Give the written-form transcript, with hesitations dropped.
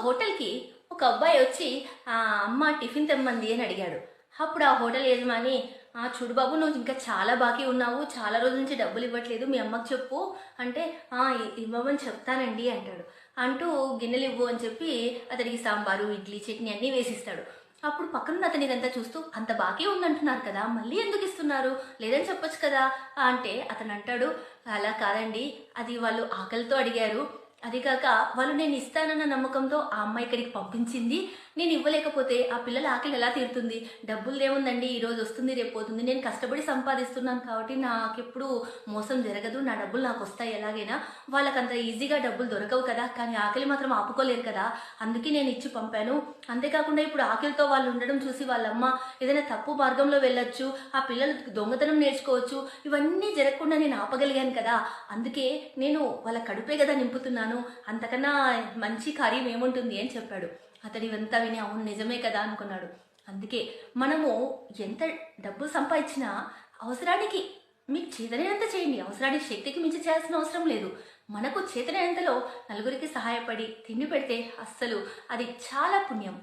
హోటల్కి ఒక అబ్బాయి వచ్చి అమ్మ టిఫిన్ తెమ్మంది అని అడిగాడు. అప్పుడు ఆ హోటల్ యజమాని, చూడు బాబు, నువ్వు ఇంకా చాలా బాకీ ఉన్నావు, చాలా రోజుల నుంచి డబ్బులు ఇవ్వట్లేదు, మీ అమ్మకి చెప్పు అంటే, ఇవ్వమని చెప్తానండి అంటాడు. అంటూ గిన్నెలు ఇవ్వు అని చెప్పి అతడికి సాంబారు, ఇడ్లీ, చట్నీ అన్నీ వేసిస్తాడు. అప్పుడు పక్కన అతను ఇదంతా చూస్తూ, అంత బాకీ ఉందంటున్నారు కదా, మళ్ళీ ఎందుకు ఇస్తున్నారు, లేదని చెప్పొచ్చు కదా అంటే అతను అంటాడు, అలా కాదండి, అది వాళ్ళు ఆకలితో అడిగారు, అది కాక వాళ్ళు నేను ఇస్తానన్న నమ్మకంతో ఆ అమ్మాయి ఇక్కడికి పంపించింది, నేను ఇవ్వలేకపోతే ఆ పిల్లల ఆకలి ఎలా తీరుతుంది, డబ్బులు ఏముందండి, ఈరోజు వస్తుంది రేపు పోతుంది, నేను కష్టపడి సంపాదిస్తున్నాను కాబట్టి నాకెప్పుడు మోసం జరగదు, నా డబ్బులు నాకు వస్తాయి ఎలాగైనా, వాళ్ళకంత ఈజీగా డబ్బులు దొరకవు కదా, కానీ ఆకలి మాత్రం ఆపుకోలేరు కదా, అందుకే నేను ఇచ్చి పంపాను. అంతేకాకుండా ఇప్పుడు ఆకలితో వాళ్ళు ఉండడం చూసి వాళ్ళమ్మ ఏదైనా తప్పు మార్గంలో వెళ్ళొచ్చు, ఆ పిల్లలు దొంగతనం నేర్చుకోవచ్చు, ఇవన్నీ జరగకుండా నేను ఆపగలిగాను కదా, అందుకే నేను వాళ్ళ కడుపే కదా నింపుతున్నాను, అంతకన్నా మంచి కార్యం ఏముంటుంది అని చెప్పాడు. అతడు ఇవంతా విని అవును నిజమే కదా అనుకున్నాడు. అందుకే మనము ఎంత డబ్బు సంపాదించినా అవసరానికి మీకు చేతనైనంత చేయండి, అవసరానికి శక్తికి మించి చేయాల్సిన అవసరం లేదు. మనకు చేతనైనంతలో నలుగురికి సహాయపడి తిండి పెడితే అస్సలు అది చాలా పుణ్యం.